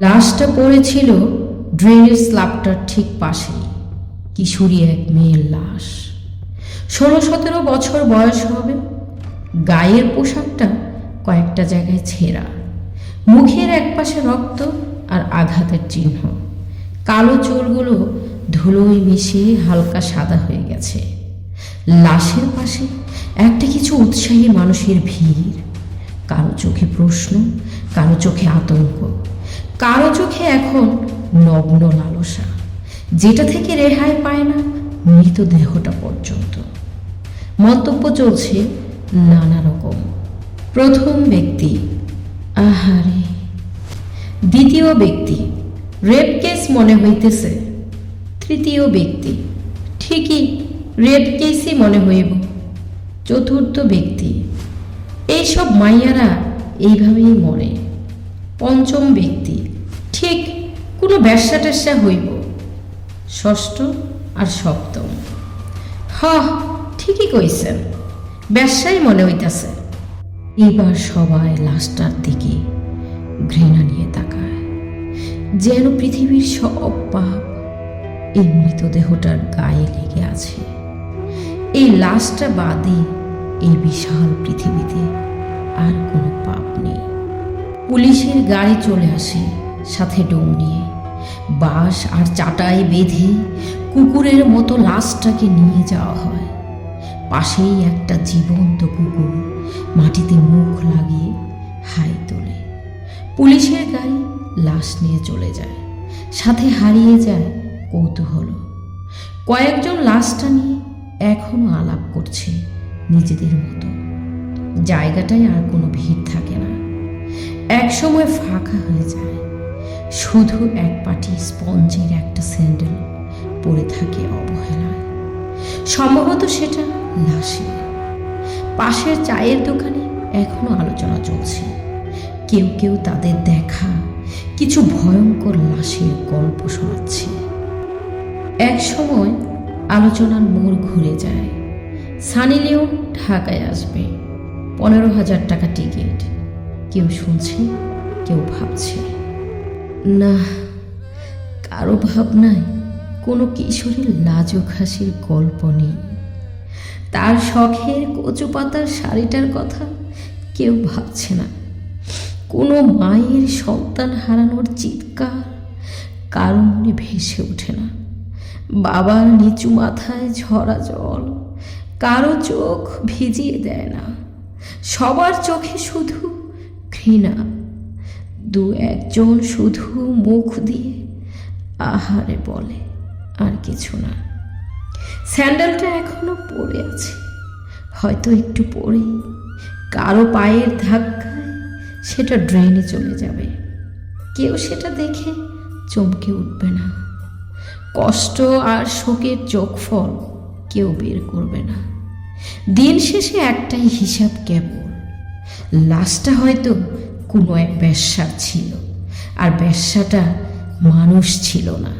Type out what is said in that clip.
লাশটা পড়েছিল ড্রেনের স্ল্যাবটার ঠিক পাশেই। কিশোরী এক মেয়ের লাশ, 16-17 বছর বয়স হবে। গায়ের পোশাকটা কয়েকটা জায়গায় ছেঁড়া, মুখের একপাশে রক্ত আর আঘাতের চিহ্ন। কালো চুলগুলো ধুলোয় মিশিয়ে হালকা সাদা হয়ে গেছে। লাশের পাশে একটা কিছু উৎসাহী মানুষের ভিড়। কারো চোখে প্রশ্ন, কারো চোখে আতঙ্ক, কারো চোখে এখন নগ্ন লালসা, যেটা থেকে রেহাই পায় না মৃতদেহটা পর্যন্ত। মন্তব্য চলছে নানা রকম। প্রথম ব্যক্তি, আহারে। দ্বিতীয় ব্যক্তি, রেপ কেস মনে হইতেছে। তৃতীয় ব্যক্তি, ঠিকই রেপ কেসই মনে হইব। চতুর্থ ব্যক্তি, এইসব মাইয়ারা এইভাবেই মরে। পঞ্চম ব্যক্তি, ঠিক কোনো ব্যবসা ট্যাবসা হইব। ষষ্ঠ আর সপ্তম, ঠিকই কইছেন, ব্যবসাই মনে হইতাছে। এবার সবাই লাশটার দিকে ঘৃণা নিয়ে তাকায়, যেন পৃথিবীর সব পাপ এই মৃতদেহটার গায়ে লেগে আছে। এই লাশটা বাদে এই বিশাল পৃথিবীতে আর কোনো পাপ নেই। পুলিশের গাড়ি চলে আসে, সাথে ডোম নিয়ে। বাঁশ আর চাটাই বেঁধে কুকুরের মতো লাশটাকে নিয়ে যাওয়া হয়। পাশেই একটা জীবন্ত কুকুর মাটিতে মুখ লাগিয়ে হাই তোলে। পুলিশের গাড়ি লাশ নিয়ে চলে যায়, সাথে হারিয়ে যায় কৌতূহল। কয়েকজন লাশটা নিয়ে এখনো আলাপ করছে নিজেদের মতো। জায়গাটায় আর কোনো ভিড় থাকে না, একসময় ফাঁকা হয়ে যায়। শুধু এক পাটি স্পঞ্জের একটা স্যান্ডেল পড়ে থাকে অবহেলায়। সম্ভবত সেটা লাশের। পাশের চায়ের দোকানে এখনো আলোচনা চলছে। কেউ কেউ তাদের দেখা কিছু ভয়ঙ্কর লাশের গল্প শোনাচ্ছে। এক সময় আলোচনার মোড় ঘুরে যায়। সানি লিওন ঢাকায় আসবে, 15,000 টাকা টিকিট। কেউ শুনছে, কেউ ভাবছে। না, কারো ভাবনায় কোনো কিশোরীর লাজুক হাসির গল্প নেই। তার শখের কচু পাতার শাড়িটার কথা কেউ ভাবছে না। কোনো মায়ের সন্তান হারানোর চিৎকার কারো মনে ভেসে ওঠে না। বাবার নিচু মাথায় ঝরা জল কারো চোখ ভিজিয়ে দেয় না। সবার চোখে শুধু ঘৃণা। দু একজন শুধু মুখ দিয়ে আহারে বলে, আর কিছু না। স্যান্ডেলটা এখনো পড়ে আছে, হয়তো একটু পরেই কারো পায়ের ধাক্কায় সেটা ড্রেনে চলে যাবে। কেউ সেটা দেখে চমকে উঠবে না। কষ্ট আর শোকের যোগফল কেউ বের করবে না। দিন শেষে একটাই হিসাব কেবল, লাশটা হয়তো কোনো এক বেশ্যার ছিল, আর বেশ্যাটা মানুষ ছিল না।